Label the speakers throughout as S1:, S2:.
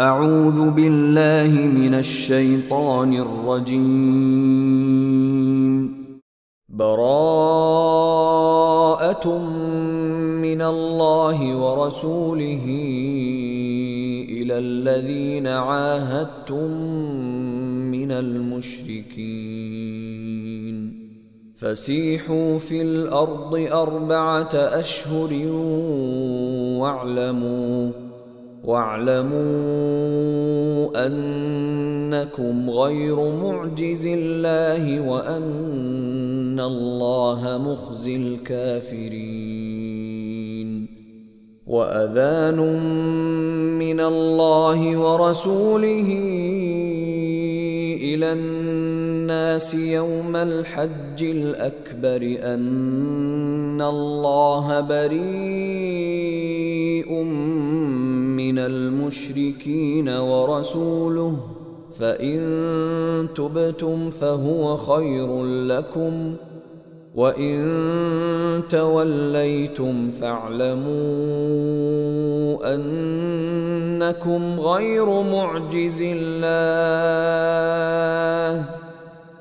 S1: أعوذ بالله من الشيطان الرجيم. براءة من الله ورسوله إلى الذين عاهدتم من المشركين فسيحوا في الأرض 4 أشهر واعلموا أنكم غير معجز الله وأن الله مخزي الكافرين. وأذان من الله ورسوله إلى الناس يوم الحج الأكبر أن الله بريء من المشركين ورسوله فإن تبتم فهو خير لكم وإن توليتم فاعلموا أنكم غير معجز الله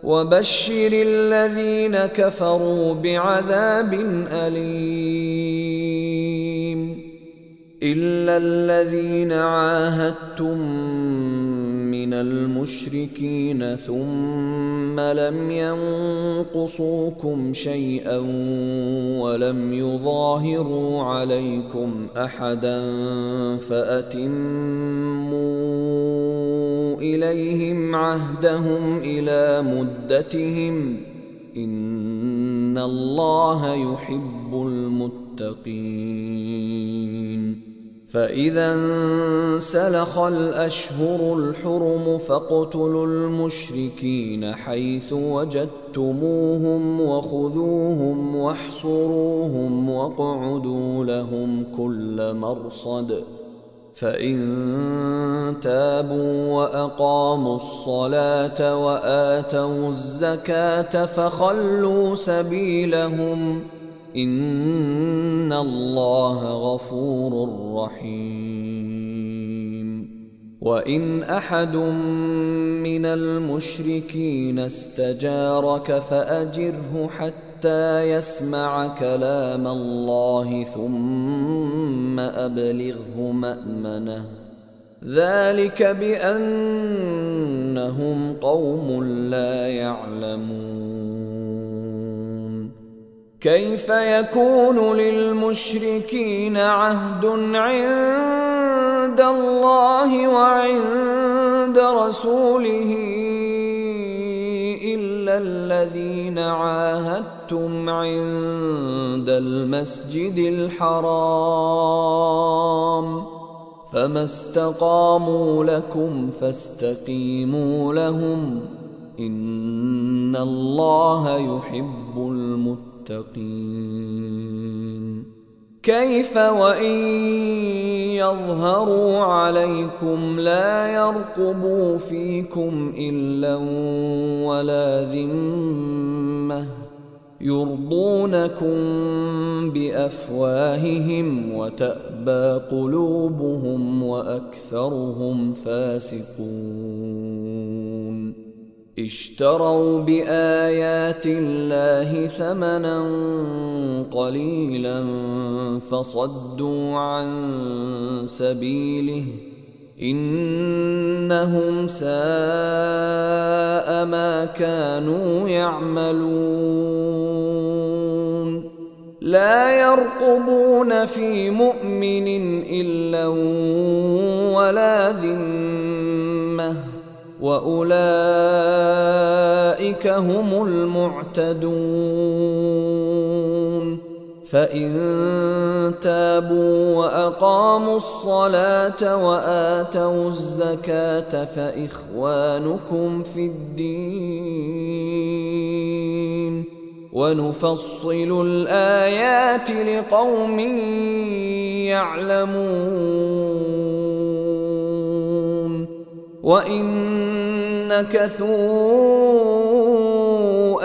S1: وبشر الذين كفروا بعذاب أليم. إلا الذين عاهدتم من المشركين ثم لم ينقصوكم شيئا ولم يظاهروا عليكم أحدا فأتموا إليهم عهدهم إلى مدتهم إن الله يحب المتقين. فإذا انسلخ الأشهر الحرم فاقتلوا المشركين حيث وجدتموهم وخذوهم واحصروهم واقعدوا لهم كل مرصد فإن تابوا وأقاموا الصلاة وآتوا الزكاة فخلوا سبيلهم إن الله غفور رحيم. وإن أحد من المشركين استجارك فأجره حتى يسمع كلام الله ثم أبلغه مأمنه ذلك بأنهم قوم لا يعلمون. كيف يكون للمشركين عهد عند الله وعند رسوله إلا الذين عاهدتم عند المسجد الحرام فما استقاموا لكم فاستقيموا لهم إن الله يحب المتقين. كيف وإن يظهروا عليكم لا يرقبوا فيكم إلا ولا ذمة يرضونكم بأفواههم وتأبى قلوبهم وأكثرهم فاسقون. اشتروا بآيات الله ثمنا قليلا فصدوا عن سبيله إنهم ساء ما كانوا يعملون. لا يرقبون في مؤمن إلا ولا ذمة وأولئك هم المعتدون. فإن تابوا وأقاموا الصلاة وآتوا الزكاة فإخوانكم في الدين ونفصل الآيات لقوم يعلمون. وإن نكثوا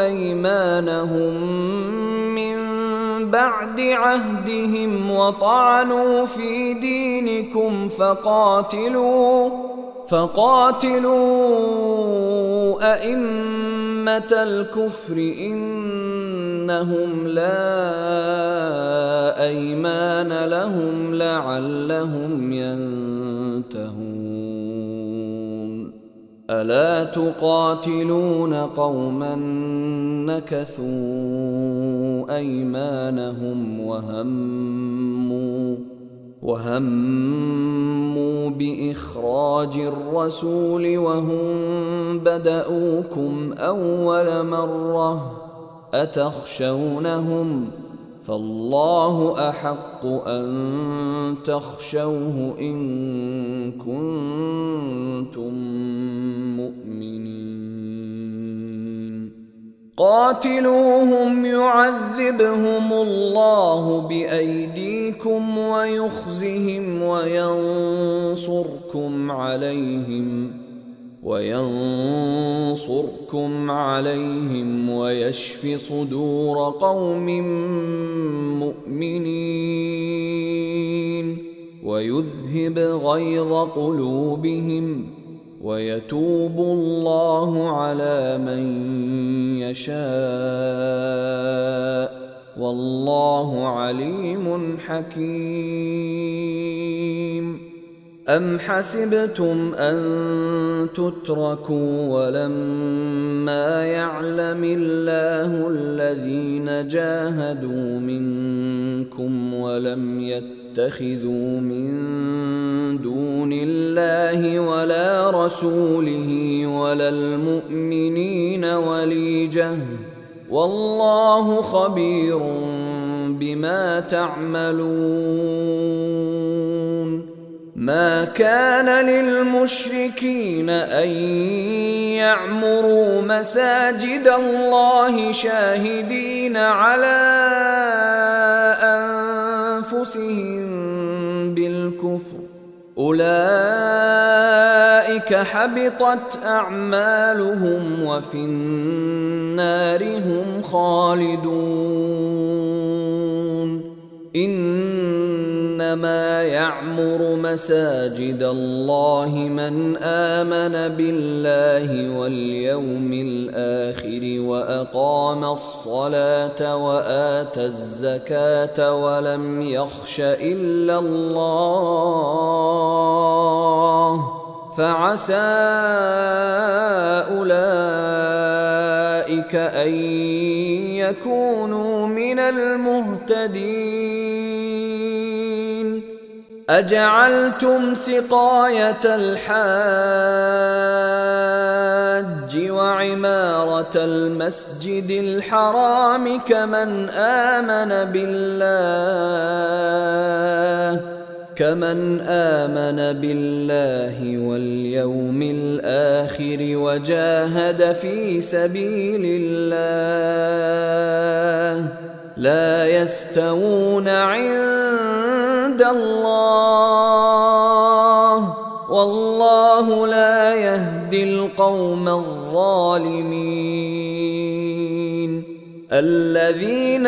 S1: أيمانهم من بعد عهدهم وطعنوا في دينكم فقاتلوا أئمة الكفر إنهم لا أيمان لهم لعلهم ينتهون. ألا تقاتلون قوما نكثوا أيمانهم وهموا بإخراج الرسول وهم بدؤوكم أول مرة أتخشونهم فالله أحق أن تخشوه إن كنتم مؤمنين. قاتلوهم يعذبهم الله بأيديكم ويخزهم وينصركم عليهم ويشف صدور قوم مؤمنين ويذهب غيظ قلوبهم ويتوب الله على من يشاء والله عليم حكيم. أم حسبتم أن تتركوا ولما يعلم الله الذين جاهدوا منكم ولم يتخذوا من دون الله ولا رسوله ولا المؤمنين وليجة والله خبير بما تعملون. ما كان للمشركين أن يعمروا مساجد الله شاهدين على أنفسهم بالكفر أولئك حبطت أعمالهم وفي النار هم خالدون. إنما يعمر مساجد الله من آمن بالله واليوم الآخر وأقام الصلاة وآتى الزكاة ولم يخش إلا الله فعسى أولئك أن يكونوا من المهتدين. أجعلتم سقاية الحاج وعمارة المسجد الحرام كمن آمن بالله واليوم الآخر وجاهد في سبيل الله لا يستوون عند الله والله لا يهدي القوم الظالمين. الذين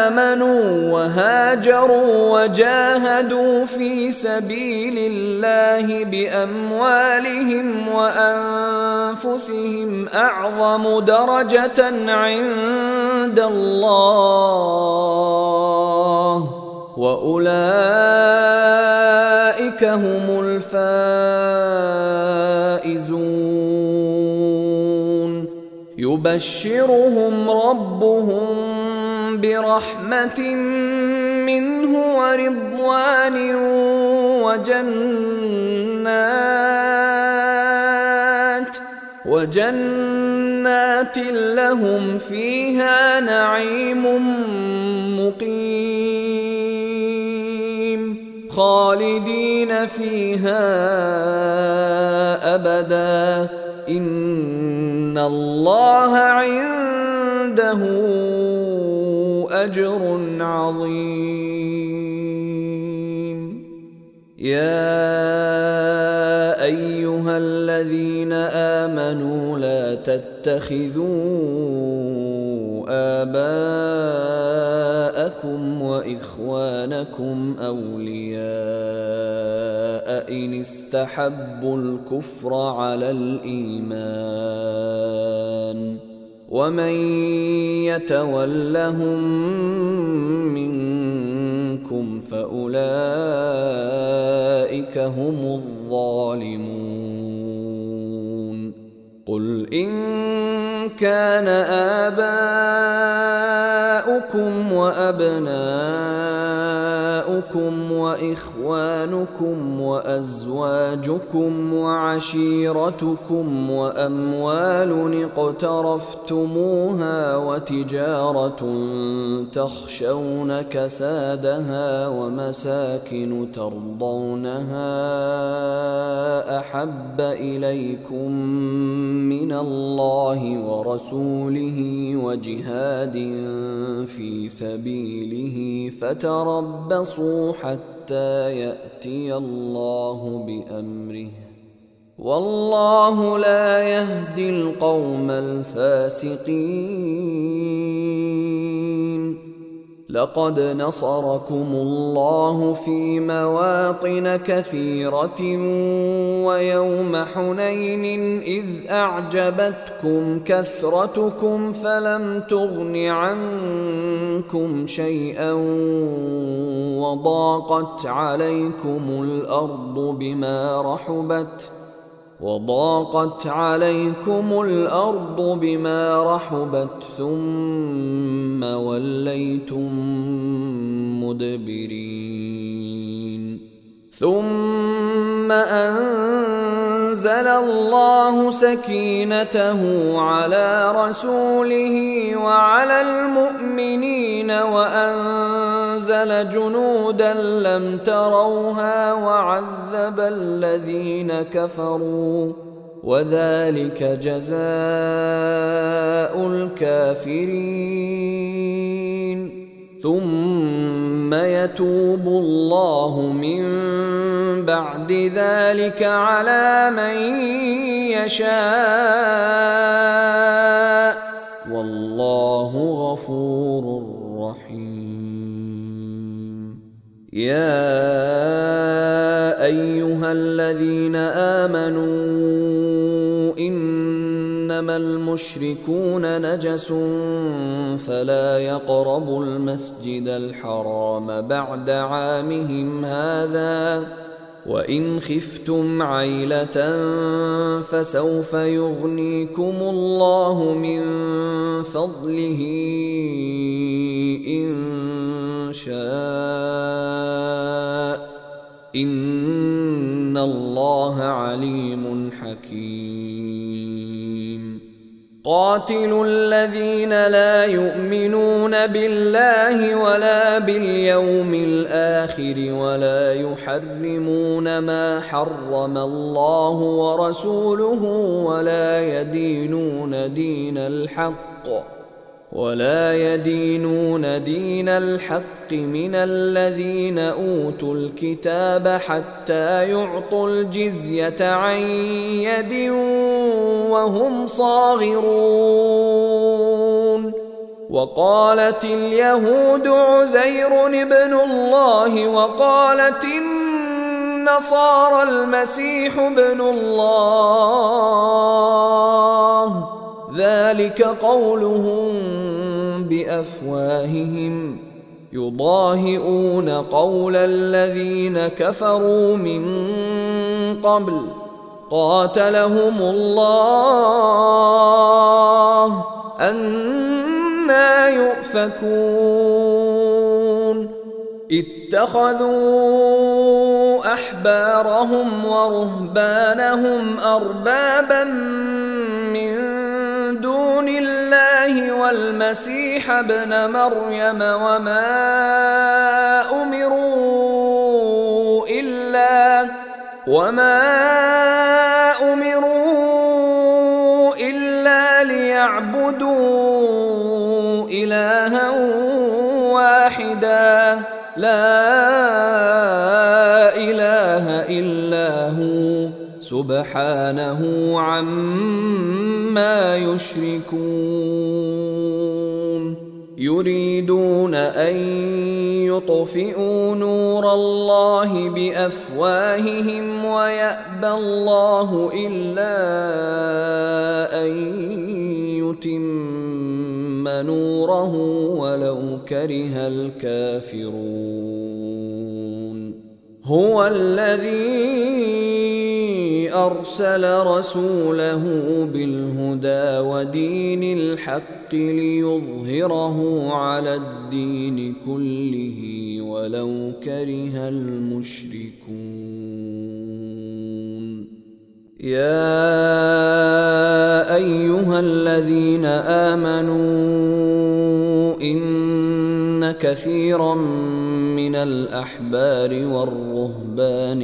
S1: آمنوا وهاجروا وجاهدوا في سبيل الله بأموالهم وأنفسهم أعظم درجة عند الله وأولئك هم الفائزون. يبشرهم ربهم برحمة منه ورضوان وجنات لهم فيها نعيم مقيم خالدين فيها أبدا إن الله عنده أجر عظيم. يا أيها الذين آمنوا لا تتخذوا آباءكم يتخذونكم أولياء إن استحبوا الكفر على الإيمان ومن يتولهم منكم فأولئك هم الظالمون قل إن كان آباؤكم وأبناؤكم وإخوانكم وأزواجكم وعشيرتكم وأموال اقترفتموها وتجارة تخشون كسادها ومساكن ترضونها أحب إليكم من الله ورسوله وجهاد في سبيله فتربصوا حتى يأتي الله بأمره والله لا يهدي القوم الفاسقين لقد نصركم الله في مواطن كثيرة ويوم حنين إذ أعجبتكم كثرتكم فلم تغن عنكم شيئا وضاقت عليكم الأرض بما رحبت ثم وليتم مدبرين ثم أنزل الله سكينته على رسوله وعلى المؤمنين وأنزل جنودا لم تروها وعذب الذين كفروا وذلك جزاء الكافرين ثم يتوب الله من بعد ذلك على من يشاء والله غفور رحيم يا أيها الذين آمنوا إنما المشركون نجس فلا يقربوا المسجد الحرام بعد عامهم هذا وإن خفتم عيلة فسوف يغنيكم الله من فضله إن شاء إن الله عليم حكيم قاتلوا الذين لا يؤمنون بالله ولا باليوم الآخر ولا يحرمون ما حرم الله ورسوله ولا يدينون دين الحق من الذين أوتوا الكتاب حتى يعطوا الجزية عن يد وهم صاغرون وقالت اليهود عزير ابن الله وقالت النصارى المسيح ابن الله ذلك قولهم بأفواههم يضاهئون قول الذين كفروا من قبل قاتلهم الله أنى يؤفكون اتخذوا أحبارهم ورهبانهم أربابا من دون الله والمسيح ابن مريم وما أمروا إلا ليعبدوا إلها واحدا لا إله إلا هو سبحانه عما يشركون يريدون أن يطفئوا نور الله بأفواههم ويأبى الله إلا أن يتم نوره ولو كره الكافرون. هو الذي أرسل رسوله بالهدى ودين الحق ليظهره على الدين كله ولو كره المشركون. يا أيها الذين آمنوا إن كثيرا من الأحبار والرهبان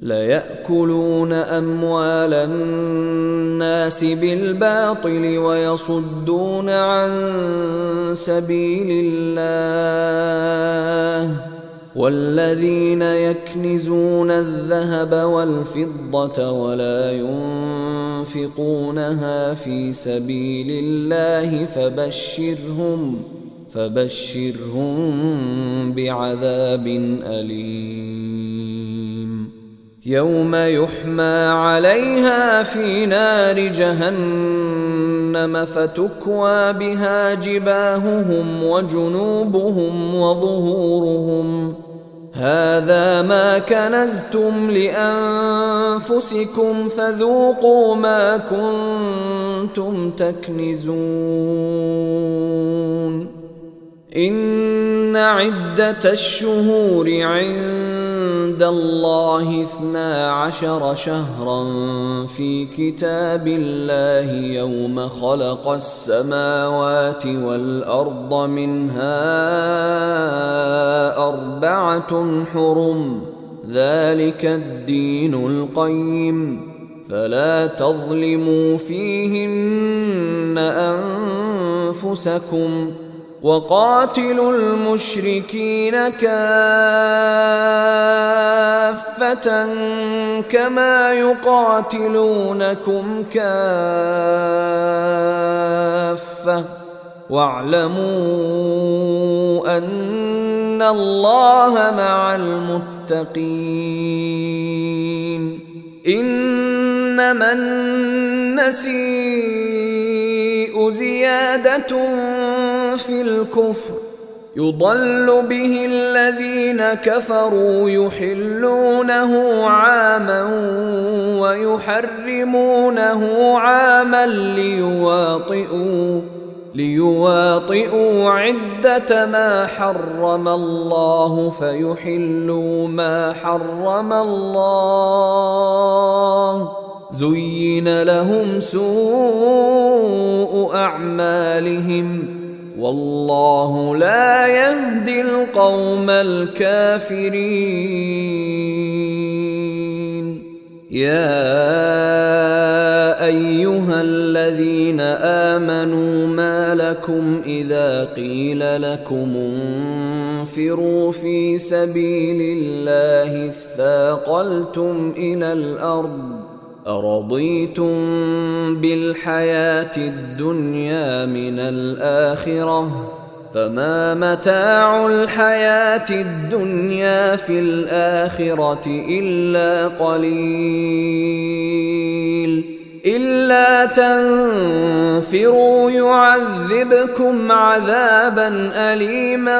S1: ليأكلون أموال الناس بالباطل ويصدون عن سبيل الله. والذين يكنزون الذهب والفضة ولا ينفقونها في سبيل الله فبشرهم بعذاب أليم. يوم يحمى عليها في نار جهنم فتكوى بها جباههم وجنوبهم وظهورهم هذا ما كنزتم لأنفسكم فذوقوا ما كنتم تكنزون. إن عدة الشهور عند الله 12 شهرا في كتاب الله يوم خلق السماوات والأرض منها 4 حرم ذلك الدين القيم فلا تظلموا فيهن أنفسكم وقاتلوا المشركين كافة كما يقاتلونكم كافة واعلموا أن الله مع المتقين. إنما النسيء زيادة في الكفر يضل به الذين كفروا يحلونه عاما ويحرمونه عاما ليواطئوا عدة ما حرم الله فيحلوا ما حرم الله. زين لهم سوء أعمالهم والله لا يهدي القوم الكافرين. يا أيها الذين آمنوا ما لكم إذا قيل لكم انفروا في سبيل الله اثاقلتم إلى الأرض أرضيتم بالحياة الدنيا من الآخرة فما متاع الحياة الدنيا في الآخرة إلا قليل. إلا تنفروا يعذبكم عذابا أليما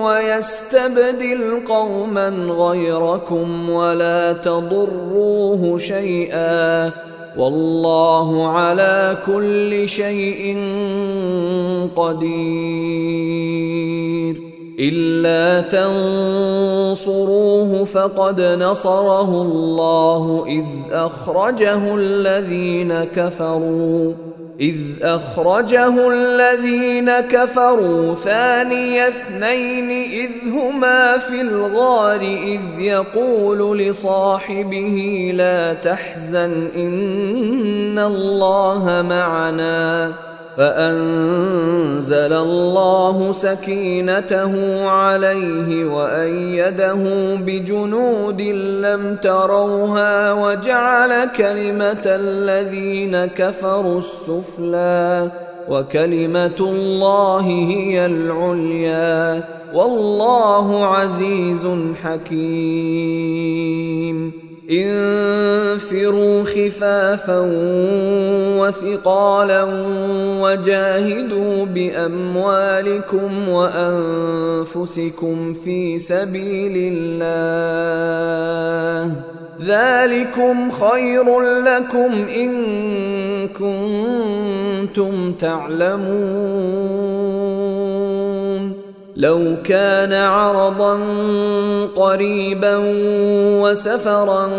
S1: ويستبدل قوما غيركم ولا تضروه شيئا والله على كل شيء قدير. إلا تنصروه فقد نصره الله إذ أخرجه الذين كفروا ثاني اثنين إذ هما في الغار إذ يقول لصاحبه لا تحزن إن الله معنا فأنزل الله سكينته عليه وأيده بجنود لم تروها وجعل كلمة الذين كفروا السفلى وكلمة الله هي العليا والله عزيز حكيم. انفروا خفافا وثقالا وجاهدوا بأموالكم وأنفسكم في سبيل الله ذلكم خير لكم إن كنتم تعلمون. لو كان عرضا قريبا وسفرا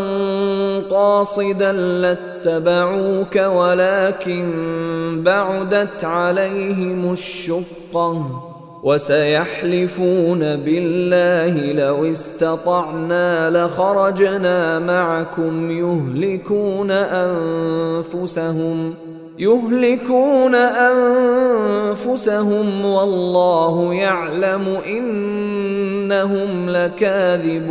S1: قاصدا لاتبعوك ولكن بعدت عليهم الشقة وسيحلفون بالله لو استطعنا لخرجنا معكم يهلكون أنفسهم والله يعلم إنهم لكاذبون.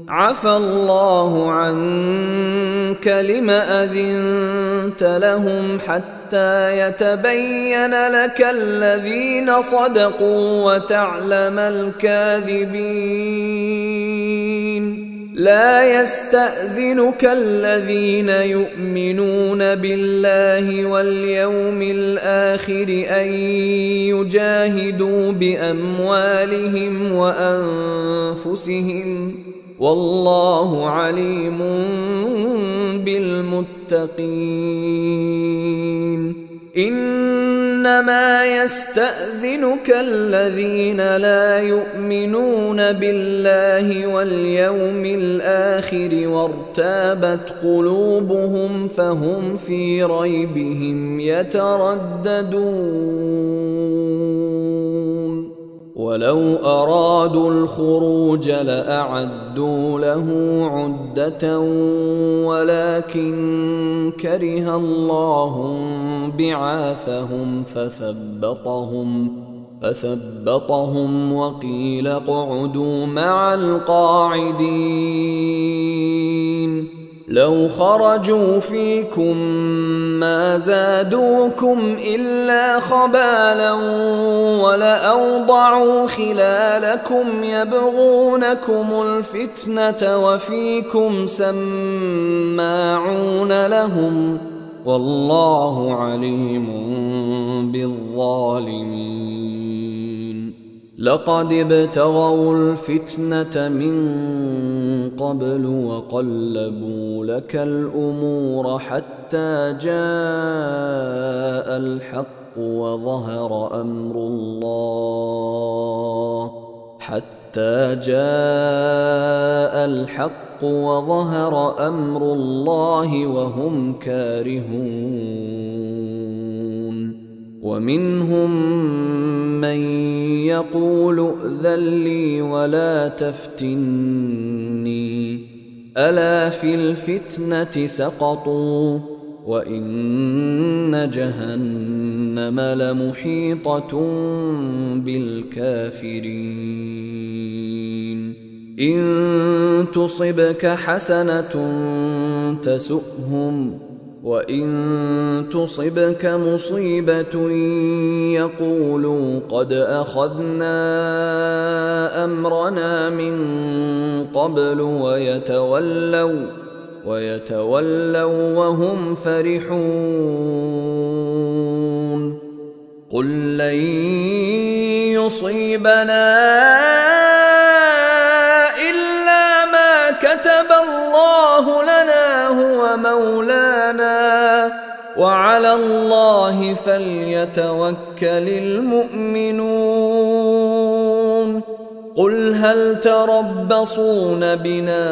S1: عفى الله عنك لم أذنت لهم حتى يتبين لك الذين صدقوا وتعلم الكاذبين. لا يستأذنك الذين يؤمنون بالله واليوم الآخر أن يجاهدوا بأموالهم وأنفسهم والله عليم بالمتقين. إنما يستأذنك الذين لا يؤمنون بالله واليوم الآخر وارتابت قلوبهم فهم في ريبهم يترددون. ولو أرادوا الخروج لأعدوا له عدة ولكن كره الله بعاثهم فثبطهم وقيل اقعدوا مع القاعدين. لو خرجوا فيكم ما زادوكم إلا خبالا ولأوضعوا خلالكم يبغونكم الفتنة وفيكم سماعون لهم والله عليم بالظالمين. لقد ابتغوا الفتنة من قبل وقلبوا لك الأمور حتى جاء الحق وظهر أمر الله وهم كارهون. ومنهم من يقول ائذن لي ولا تفتني ألا في الفتنة سقطوا وإن جهنم لمحيطة بالكافرين. إن تصبك حسنة تسؤهم وإن تصبك مصيبة يقولوا قد أخذنا أمرنا من قبل ويتولوا وهم فرحون. قل لن يصيبنا إلا ما كتب الله لنا هو مولانا وعلى الله فليتوكل المؤمنون. قل هل تربصون بنا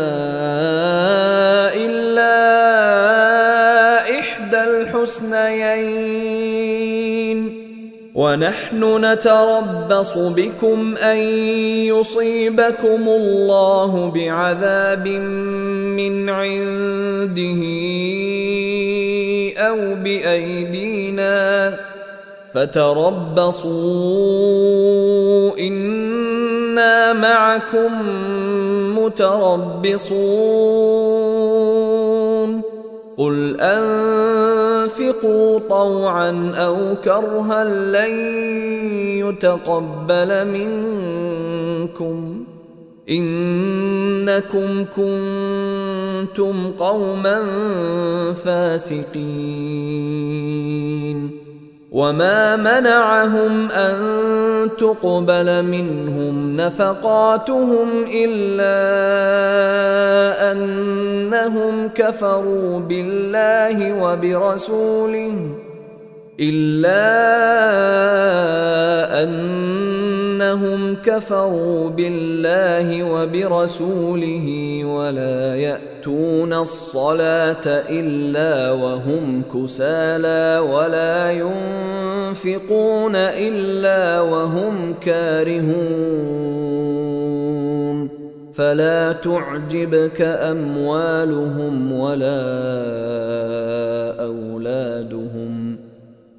S1: إلا إحدى الحسنيين ونحن نتربص بكم أن يصيبكم الله بعذاب من عنده أو بأيدينا فتربصوا إنا معكم متربصون قل أنفقوا طوعا أو كرها لن يتقبل منكم إنكم كنتم قوما فاسقين وما منعهم أن تقبل منهم نفقاتهم إلا أنهم كفروا بالله وبرسوله ولا يأتون الصلاة إلا وهم كسالى ولا ينفقون إلا وهم كارهون فلا تعجبك أموالهم ولا أولادهم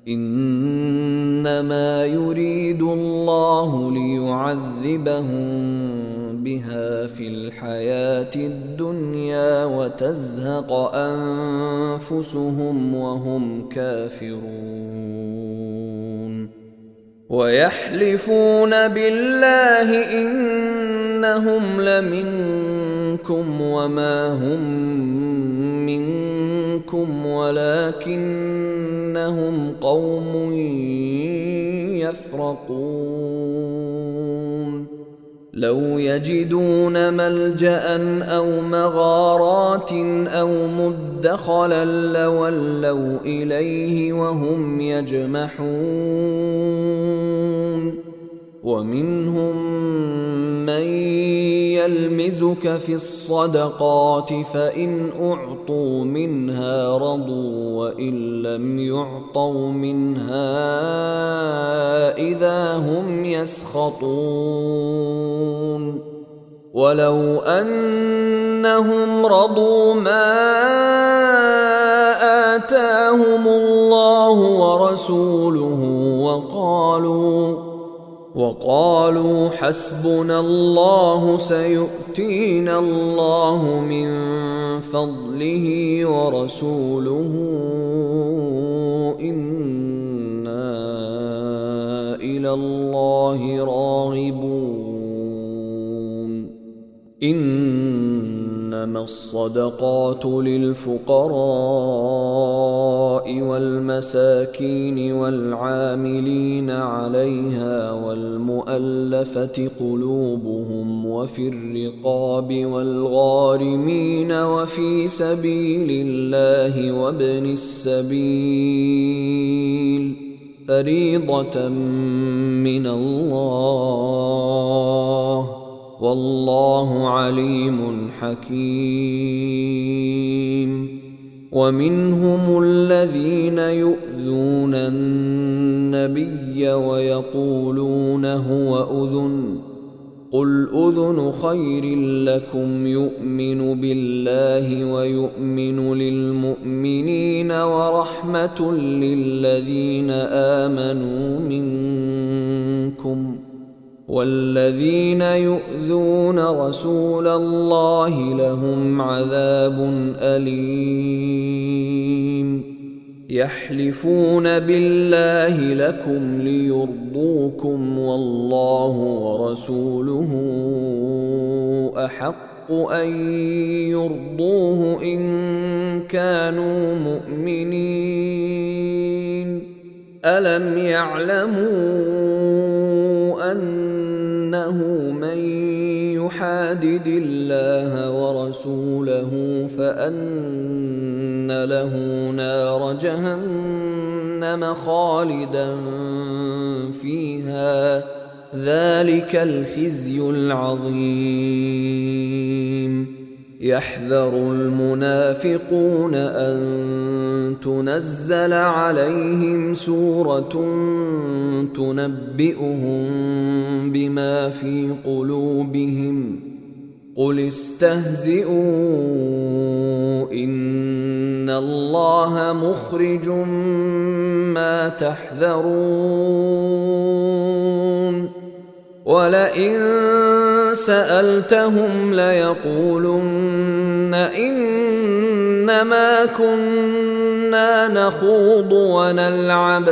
S1: إنما يريد الله ليعذبهم بها في الحياة الدنيا وتزهق أنفسهم وهم كافرون ويحلفون بالله إنهم لمنكم وما هم منكم ولكنهم قوم يفرقون لو يجدون ملجأ أو مغارات أو مدخلا لولوا إليه وهم يجمحون ومنهم من يلمزك في الصدقات فإن أعطوا منها رضوا وإن لم يعطوا منها إذا هم يسخطون ولو أنهم رضوا ما آتاهم الله ورسوله وقالوا حسبنا الله سيؤتينا الله من فضله ورسوله إنا إلى الله راغبون إنما الصدقات للفقراء والمساكين والعاملين عليها والمؤلفة قلوبهم وفي الرقاب والغارمين وفي سبيل الله وابن السبيل فريضة من الله والله عليم حكيم ومنهم الذين يؤذون النبي ويقولون هو أذن قل أذن خير لكم يؤمن بالله ويؤمن للمؤمنين ورحمة للذين آمنوا منكم والذين يؤذون رسول الله لهم عذاب أليم يحلفون بالله لكم ليرضوكم والله ورسوله أحق أن يرضوه إن كانوا مؤمنين ألم يعلموا أنه من يحادد الله ورسوله فأن له نار جهنم خالدا فيها ذلك الخزي العظيم يحذر المنافقون أن تنزل عليهم سورة تنبئهم بما في قلوبهم قل استهزئوا إن الله مخرج ما تحذرون ولئن سألتهم ليقولن إنما كنا نخوض ونلعب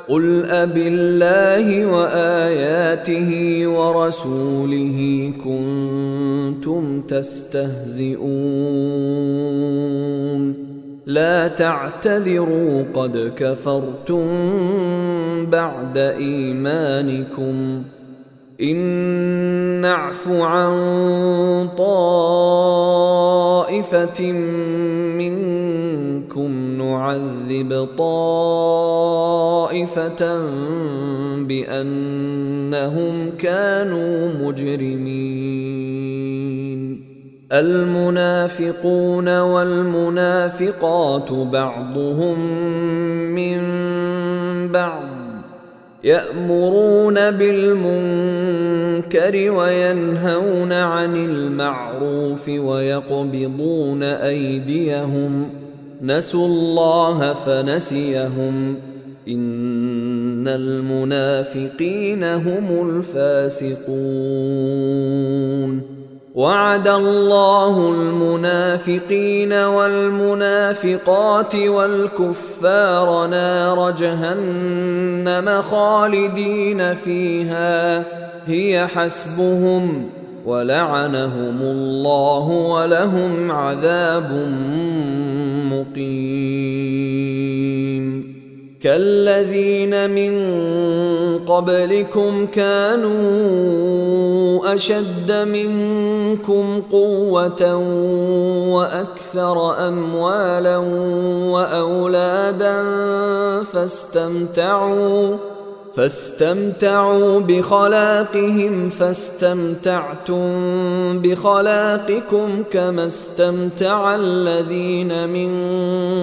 S1: قل أبالله وآياته ورسوله كنتم تستهزئون لا تعتذروا قد كفرتم بعد إيمانكم إن نعف عن طائفة منكم نعذب طائفة بأنهم كانوا مجرمين المنافقون والمنافقات بعضهم من بعض يأمرون بالمنكر وينهون عن المعروف ويقبضون أيديهم نسوا الله فنسيهم إن المنافقين هم الفاسقون وعد الله المنافقين والمنافقات والكفار نار جهنم خالدين فيها هي حسبهم ولعنهم الله ولهم عذاب مقيم كالذين من قبلكم كانوا أشد منكم قوة وأكثر أموالا وأولادا فاستمتعوا بخلاقهم فاستمتعتم بخلاقكم كما استمتع الذين من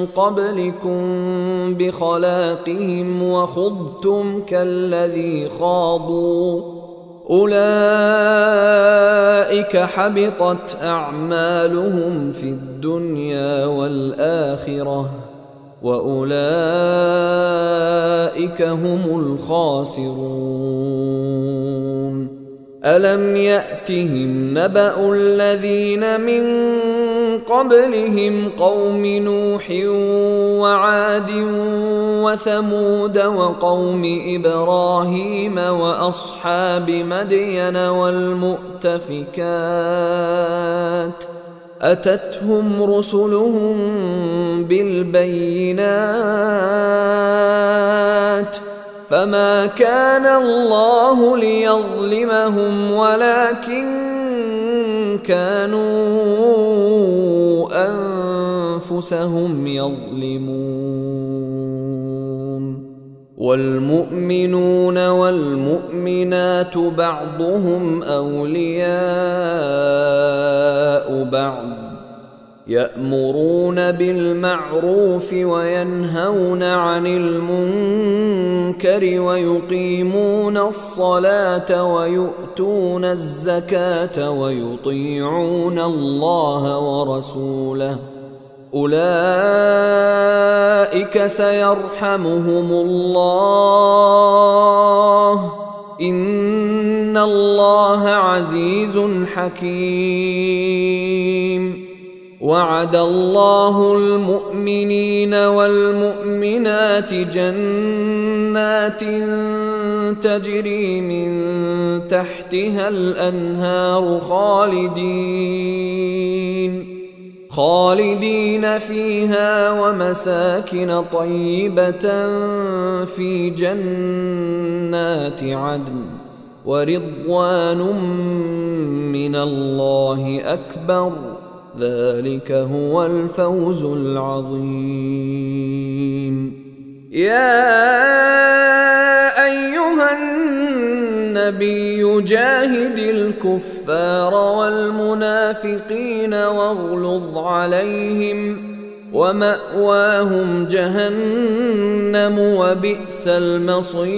S1: قبلكم بخلاقهم وخضتم كالذي خاضوا أولئك حبطت أعمالهم في الدنيا والآخرة وأولئك هم الخاسرون ألم يأتهم نبأ الذين من قبلهم قوم نوح وعاد وثمود وقوم إبراهيم وأصحاب مدين والمؤتفكات أتتهم رسلهم بالبينات فما كان الله ليظلمهم ولكن كانوا أنفسهم يظلمون والمؤمنون والمؤمنات بعضهم أولياء بعض يأمرون بالمعروف وينهون عن المنكر ويقيمون الصلاة ويؤتون الزكاة ويطيعون الله ورسوله أولئك سيرحمهم الله إن الله عزيز حكيم وعد الله المؤمنين والمؤمنات جنات تجري من تحتها الأنهار خالدين فيها ومساكن طيبة في جنات عدن ورضوان من الله أكبر ذلك هو الفوز العظيم يا أيها النبي جاهد الكفار والمنافقين واغلظ عليهم ومأواهم جهنم وبئس المصير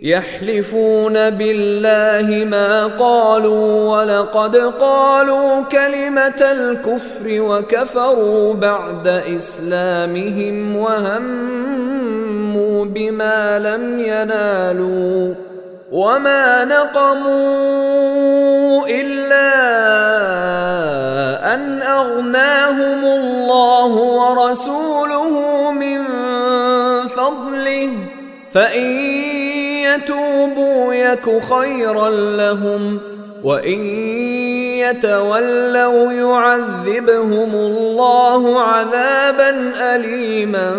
S1: يحلفون بالله ما قالوا ولقد قالوا كلمة الكفر وكفروا بعد إسلامهم وهموا بما لم ينالوا وما نقموا إلا أن أغناهم الله ورسوله من فضله فإن يتوبوا يك خيرا لهم وإن يتولوا يعذبهم الله عذابا أليما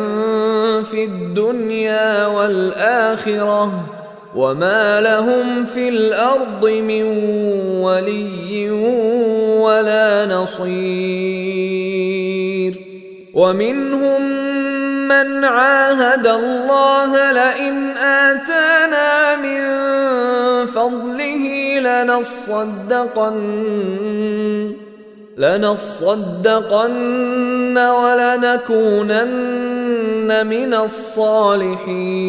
S1: في الدنيا والآخرة وما لهم في الأرض من ولي ولا نصير ومنهم من عاهد الله لئن آتانا من فضله لنصدقن ولنكونن من الصالحين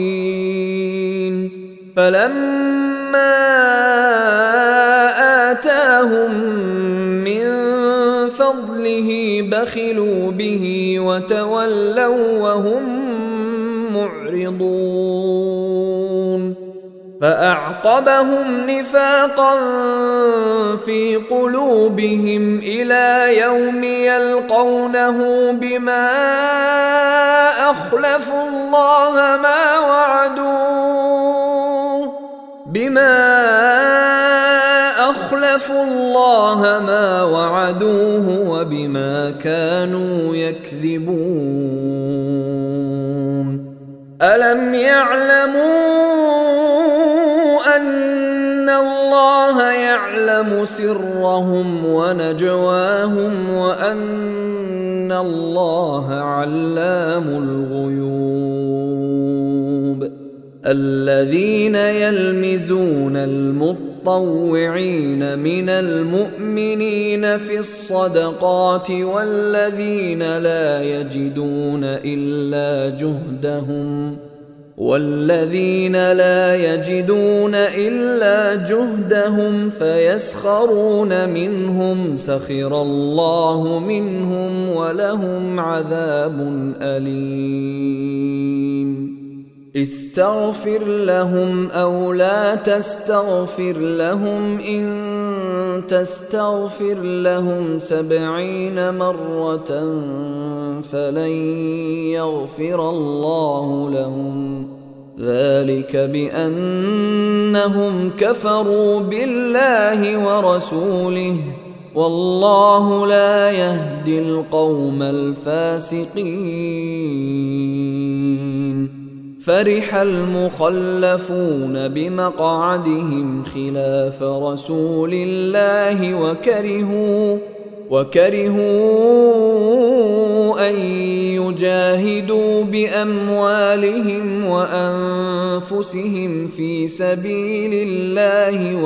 S1: فلما آتاهم من فضله بخلوا به وتولوا وهم معرضون فأعقبهم نفاقا في قلوبهم إلى يوم يلقونه بما أخلفوا الله ما وعدوه وبما كانوا يكذبون ألم يعلموا أن الله يعلم سرهم ونجواهم وأن الله علام الغيوب الذين يلمزون المطوعين من المؤمنين في الصدقات والذين لا يجدون إلا جهدهم فيسخرون منهم سخر الله منهم ولهم عذاب أليم استغفر لهم أو لا تستغفر لهم إن تستغفر لهم 70 مرة فلن يغفر الله لهم ذلك بأنهم كفروا بالله ورسوله والله لا يهدي القوم الفاسقين فرح المخلفون بمقعدهم خلاف رسول الله وكرهوا أن يجاهدوا بأموالهم وأنفسهم في سبيل الله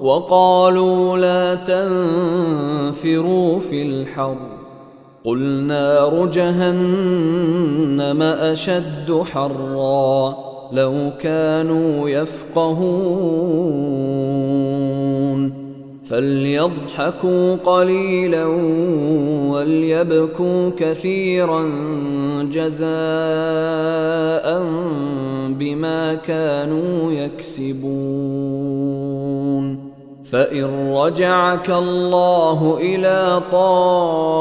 S1: وقالوا لا تنفروا في الحر قل نار جهنم أشد حرا لو كانوا يفقهون فليضحكوا قليلا وليبكوا كثيرا جزاء بما كانوا يكسبون فإن رجعك الله إلى طائفة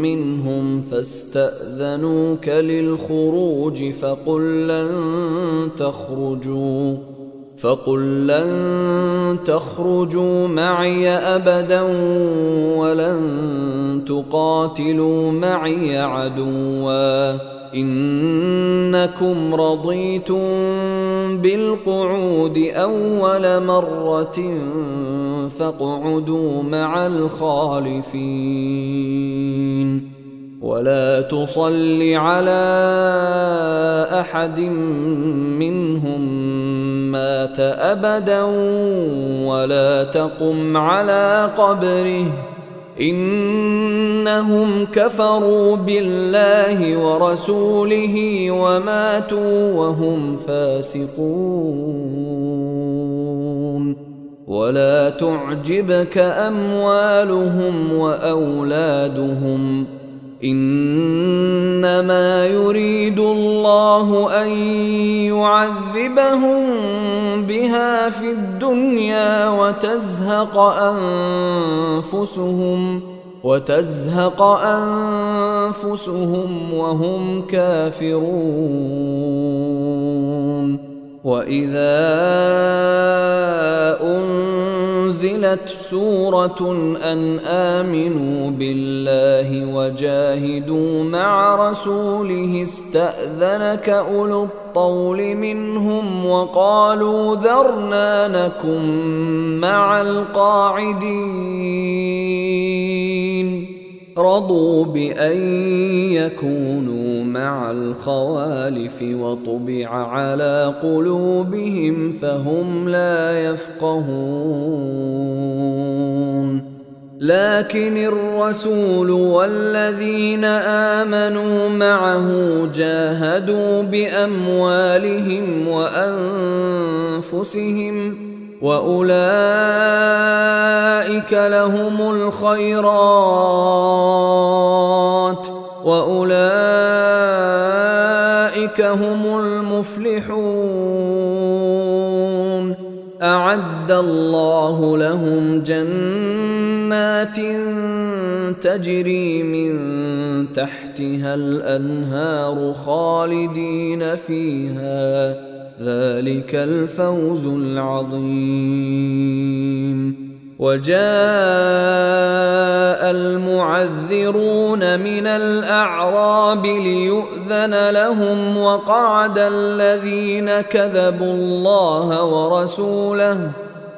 S1: منهم فاستأذنوك للخروج فقل لن تخرجوا معي أبدا ولن تقاتلوا معي عدوا إنكم رضيتم بالقعود أول مرة فاقعدوا مع الخالفين ولا تصل على أحد منهم مات أبدا ولا تقم على قبره إنهم كفروا بالله ورسوله وماتوا وهم فاسقون. ولا تعجبك أموالهم وأولادهم، إنما يريد الله أن يعذبهم بها في الدنيا وتزهق أنفسهم وهم كافرون. وإذا أنزلت سورة أن آمنوا بالله وجاهدوا مع رسوله استأذنك أولو الطول منهم وقالوا ذرنا نكن مع القاعدين. رضوا بأن يكونوا مع الخوالف وطبع على قلوبهم فهم لا يفقهون. لكن الرسول والذين آمنوا معه جاهدوا بأموالهم وأنفسهم وأولئك لهم الخيرات وأولئك هم المفلحون. أعد الله لهم جنات تجري من تحتها الأنهار خالدين فيها، ذلك الفوز العظيم. وجاء المعذرون من الأعراب ليؤذن لهم وقعد الذين كذبوا الله ورسوله،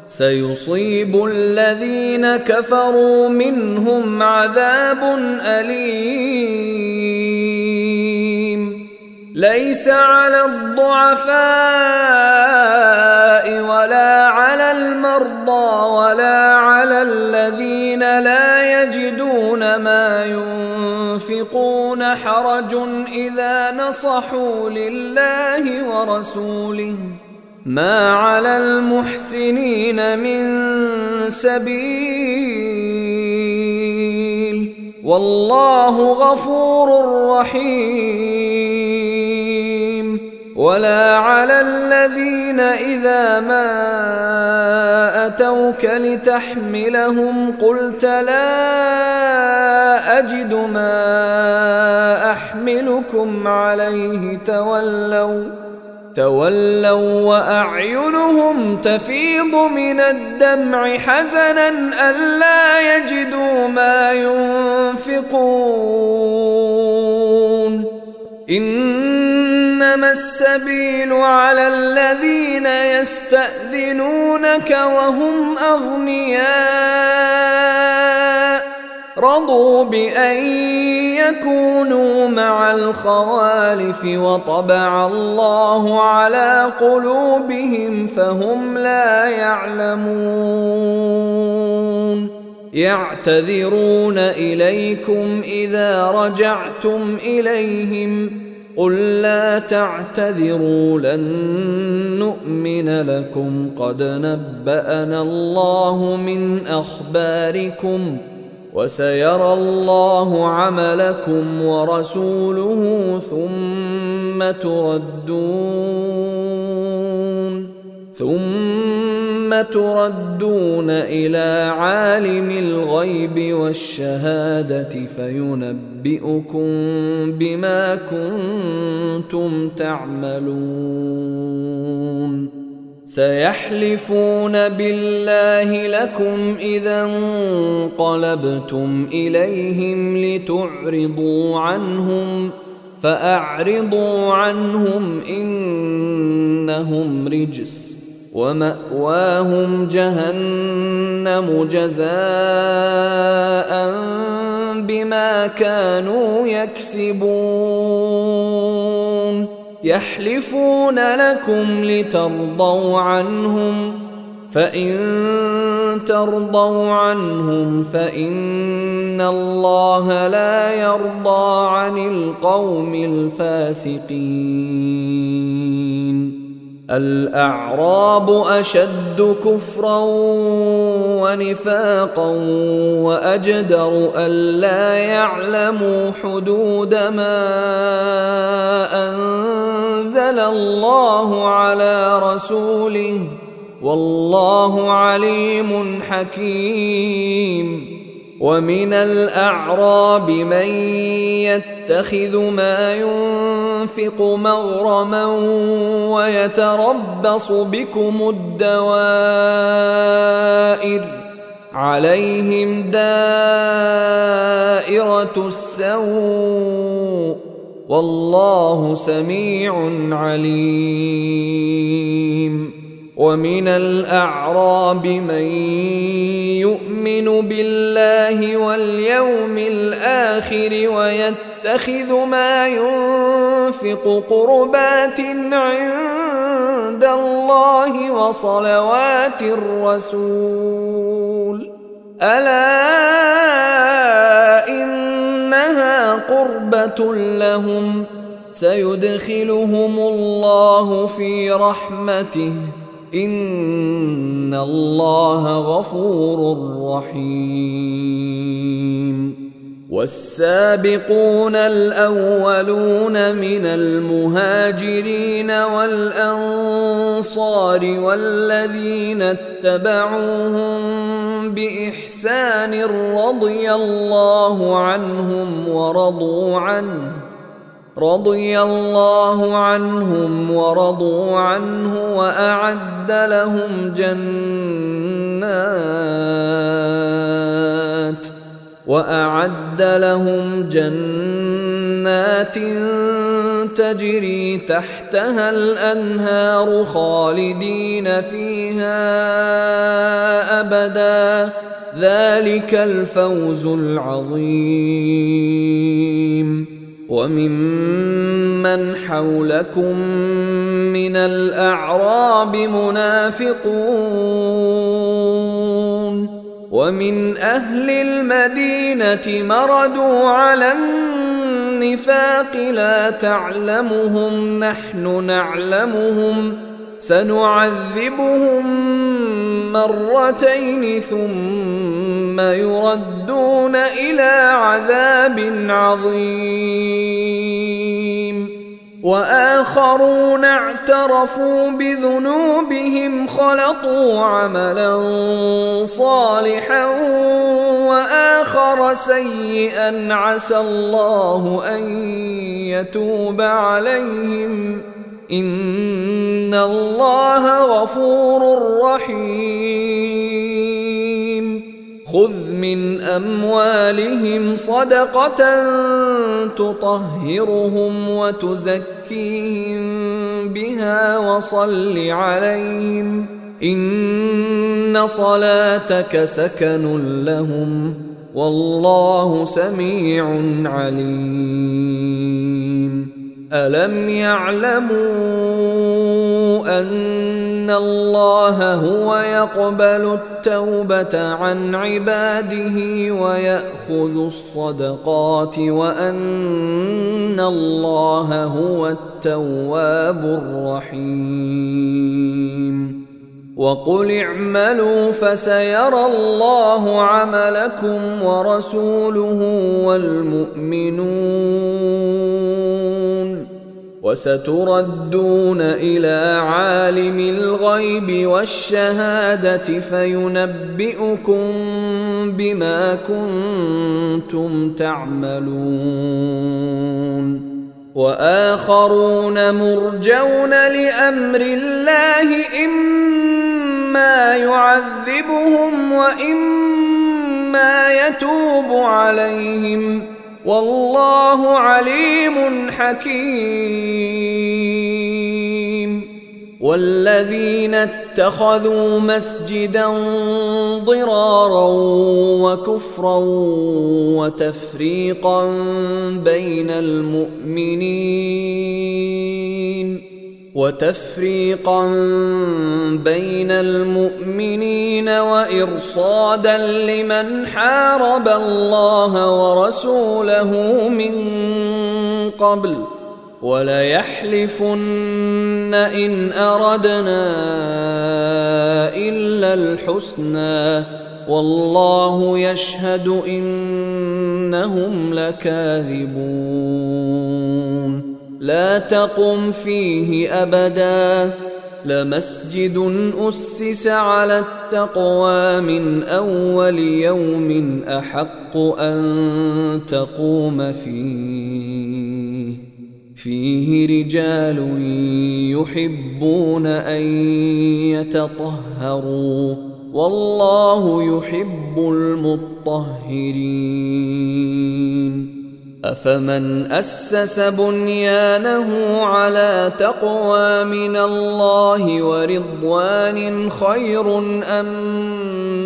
S1: سيصيب الذين كفروا منهم عذاب أليم. ليس على الضعفاء ولا على المرضى ولا على الذين لا يجدون ما ينفقون حرج إذا نصحوا لله ورسوله، ما على المحسنين من سبيل، والله غفور رحيم. ولا على الذين إذا ما أتوك لتحملهم قلت لا أجد ما أحملكم عليه تولوا وأعينهم تفيض من الدمع حزنا ألا يجدوا ما ينفقون. إنما السبيل على الذين يستأذنونك وهم أغنياء رضوا بأن يكونوا مع الخوالف وطبع الله على قلوبهم فهم لا يعلمون. يعتذرون إليكم إذا رجعتم إليهم قل لا تعتذروا لن نؤمن لكم قد نبأنا الله من أخباركم وسيرى الله عملكم ورسوله ثم تردون إلى عالم الغيب والشهادة فينبئكم بما كنتم تعملون. سيحلفون بالله لكم إذا انقلبتم إليهم لتعرضوا عنهم فأعرضوا عنهم إنهم رجس ومأواهم جهنم جزاء بما كانوا يكسبون. يحلفون لكم لترضوا عنهم فإن ترضوا عنهم فإن الله لا يرضى عن القوم الفاسقين. الأعراب أشد كفرا ونفاقا وأجدر ألا يعلموا حدود ما أنزل الله على رسوله والله عليم حكيم. ومن الأعراب من يتخذ ما ينفق مغرما ويتربص بكم الدوائر عليهم دائرة السوء والله سميع عليم. ومن الأعراب من يؤمن بالله واليوم الآخر ويتخذ ما ينفق قربات عند الله وصلوات الرسول ألا إنها قربة لهم سيدخلهم الله في رحمته إن الله غفور رحيم. والسابقون الأولون من المهاجرين والأنصار والذين اتبعوهم بإحسان رضي الله عنهم ورضوا عنه وأعد لهم جنات تجري تحتها الأنهار خالدين فيها أبدا ذلك الفوز العظيم. وممن حولكم من الأعراب منافقون ومن أهل المدينة مردوا على النفاق لا تعلمهم نحن نعلمهم سنعذبهم مرتين ثم يردون إلى عذاب عظيم. وآخرون اعترفوا بذنوبهم خلطوا عملا صالحا وآخر سيئا عسى الله أن يتوب عليهم إن الله غفور رحيم. خذ من أموالهم صدقة تطهرهم وتزكيهم بها وصل عليهم إن صلاتك سكن لهم والله سميع عليم. ألم يعلموا أن الله هو يقبل التوبة عن عباده ويأخذ الصدقات وأن الله هو التواب الرحيم. وقل اعملوا فسيرى الله عملكم ورسوله والمؤمنون وستردون إلى عالم الغيب والشهادة فينبئكم بما كنتم تعملون. وآخرون مرجون لأمر الله إما يعذبهم وإما يتوب عليهم والله عليم حكيم. والذين اتخذوا مسجدا ضرارا وكفرا وتفريقا بين المؤمنين وتفريقا بين المؤمنين وإرصادا لمن حارب الله ورسوله من قبل وليحلفن إن أردنا إلا الحسنى والله يشهد إنهم لكاذبون لا تقم فيه أبدا لمسجد أسس على التقوى من أول يوم أحق أن تقوم فيه رجال يحبون أن يتطهروا والله يحب المطهرين أفمن أسس بنيانه على تقوى من الله ورضوان خير أم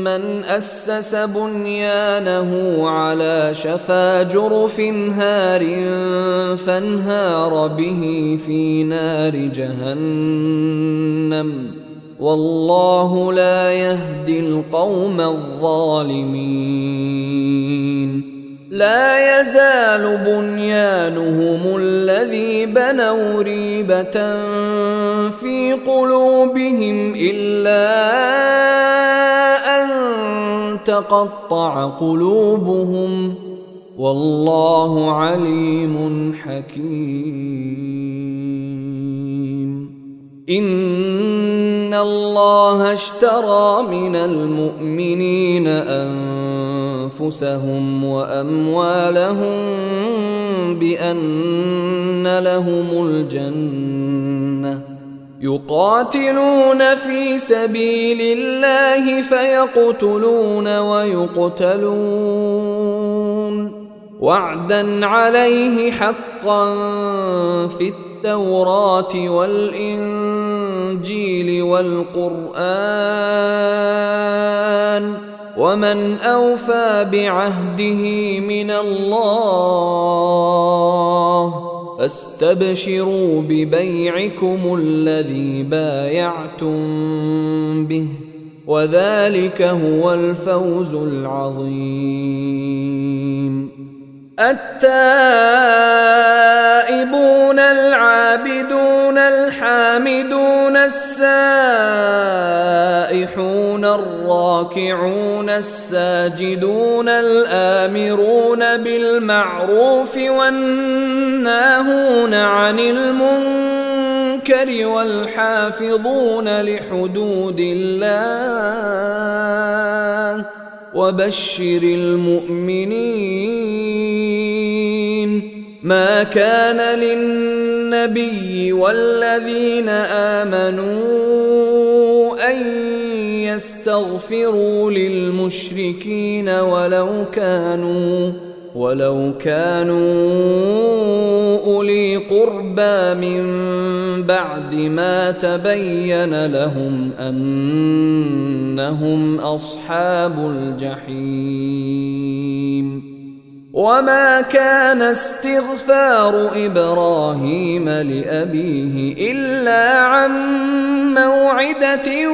S1: من أسس بنيانه على شفا جرف هار فانهار به في نار جهنم والله لا يهدي القوم الظالمين لا يزال بنيانهم الذي بنوا ريبة في قلوبهم إلا أن تقطع قلوبهم والله عليم حكيم إن الله اشترى من المؤمنين أنفسهم وأموالهم بأن لهم الجنة يقاتلون في سبيل الله فيقتلون ويقتلون وعدا عليه حقا في التوراة والإنجيل والقرآن ومن أوفى بعهده من الله فاستبشروا ببيعكم الذي بايعتم به وذلك هو الفوز العظيم التائبون العابدون الحامدون السائحون الراكعون الساجدون الآمرون بالمعروف والناهون عن المنكر والحافظون لحدود الله وبشر المؤمنين ما كان للنبي والذين آمنوا أن يستغفروا للمشركين ولو كانوا أولي قربى من بعد ما تبين لهم أنهم أصحاب الجحيم وما كان استغفار إبراهيم لأبيه إلا عن موعدة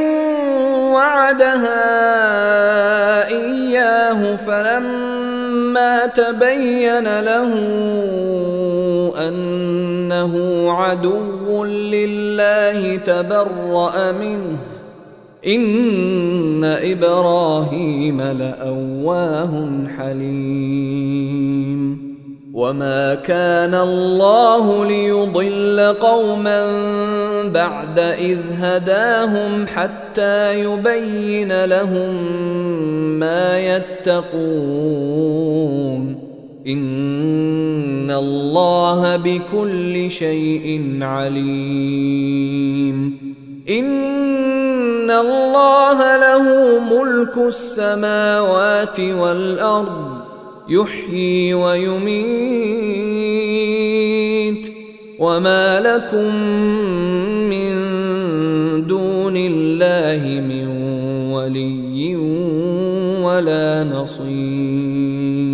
S1: وعدها إياه فلما تبين له أنه عدو لله تبرأ منه إن إبراهيم لأواه حليم وما كان الله ليضل قوما بعد إذ هداهم حتى يبين لهم ما يتقون إن الله بكل شيء عليم إن الله له ملك السماوات والأرض يحيي ويميت وما لكم من دون الله من ولي ولا نصير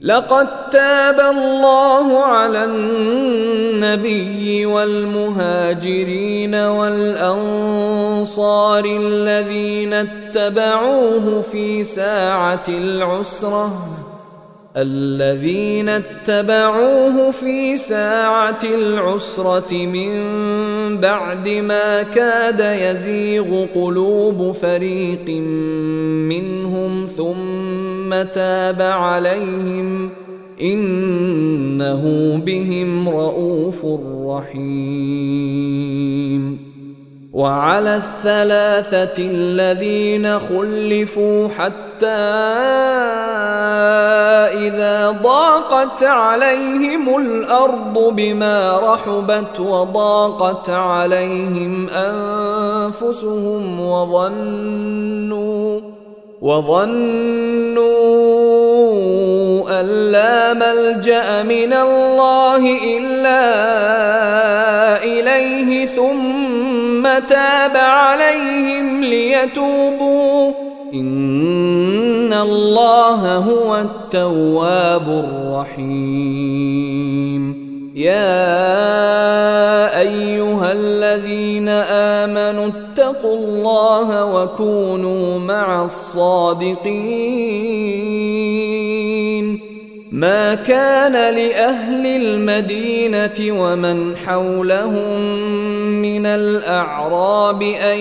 S1: لقد تاب الله على النبي والمهاجرين والأنصار الذين اتبعوه في ساعة العسرة من بعد ما كاد يزيغ قلوب فريق منهم ثم تاب عليهم إنه بهم رءوف رحيم. وعلى الثلاثة الذين خلفوا حتى إذا ضاقت عليهم الأرض بما رحبت وضاقت عليهم أنفسهم وظنوا أن لا ملجأ من الله إلا إليه ثم تاب عليهم ليتوبوا إن الله هو التواب الرحيم. يا أيها الذين آمنوا اتقوا الله وكونوا مع الصادقين. ما كان لأهل المدينة ومن حولهم من الأعراب أن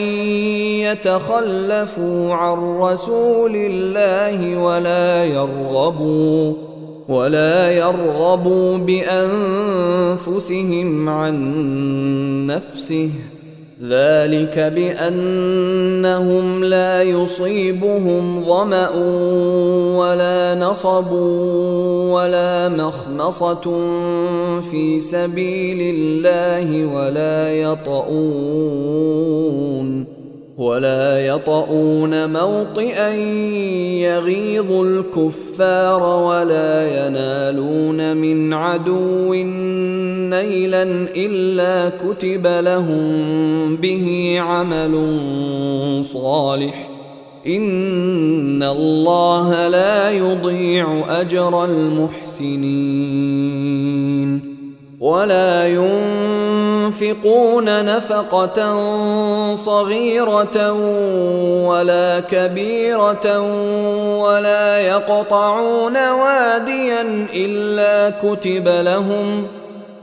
S1: يتخلفوا عن رسول الله ولا يرغبوا بأنفسهم عن نفسه، ذلك بأنهم لا يصيبهم ظمأ ولا نصب ولا مخمصة في سبيل الله ولا يطؤون موطئا يغيظ الكفار ولا ينالون من عدو نيلا إلا كتب لهم به عمل صالح إن الله لا يضيع أجر المحسنين. ولا ينفقون نفقة صغيرة ولا كبيرة ولا يقطعون واديا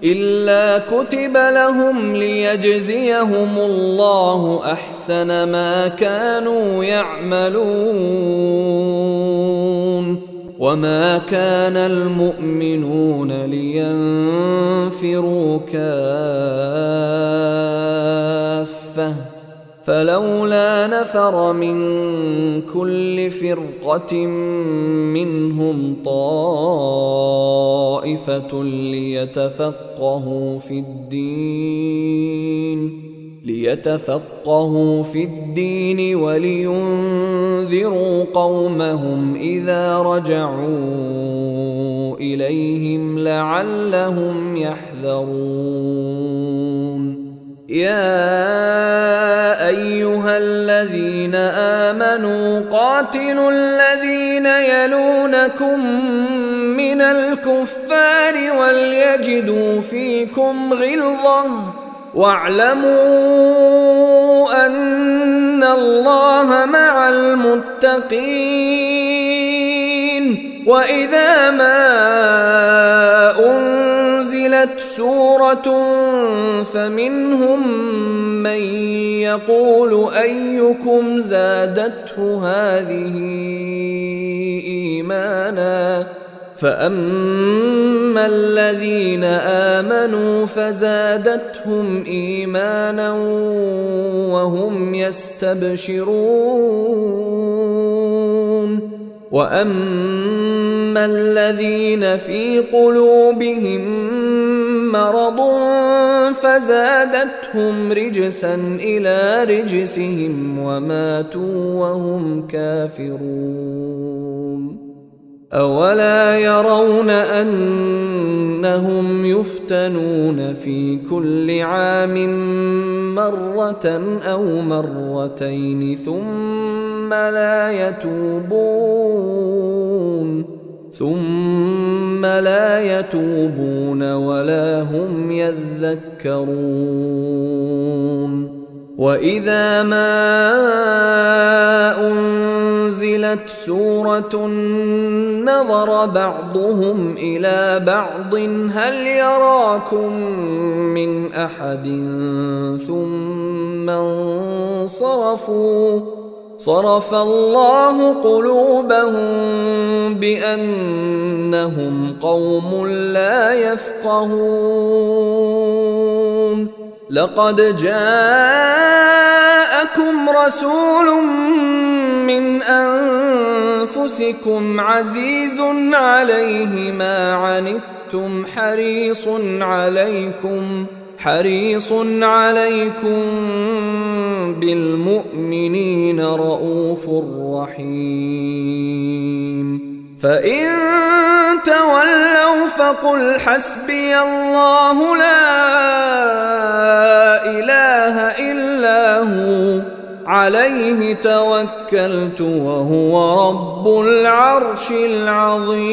S1: إلا كتب لهم ليجزيهم الله أحسن ما كانوا يعملون. وما كان المؤمنون لينفروا كافة فلولا نفر من كل فرقة منهم طائفة ليتفقهوا في الدين ولينذروا قومهم إذا رجعوا إليهم لعلهم يحذرون. يا أيها الذين آمنوا قاتلوا الذين يلونكم من الكفار وليجدوا فيكم غلظة واعلموا أن الله مع المتقين. وإذا ما أنزلت سورة فمنهم من يقول أيكم زادته هذه إيمانا فأما الذين آمنوا فزادتهم إيمانا وهم يستبشرون. وأما الذين في قلوبهم مرض فزادتهم رجسا إلى رجسهم وماتوا وهم كافرون. أولا يرون أنهم يفتنون في كل عام مرة أو مرتين ثم لا يتوبون ثم لا يتوبون ولا هم يذكرون وإذا ما أنزلت سورة نظر بعضهم إلى بعض هل يراكم من أحد ثم انصرفوا صرف الله قلوبهم بأنهم قوم لا يفقهون لقد جاءكم رسول من أنفسكم عزيز عليه ما عنتم حريص عليكم بالمؤمنين رؤوف رحيم فإن تولوا فقل حسبي الله لا إله إلا هو عليه توكلت وهو رب العرش العظيم.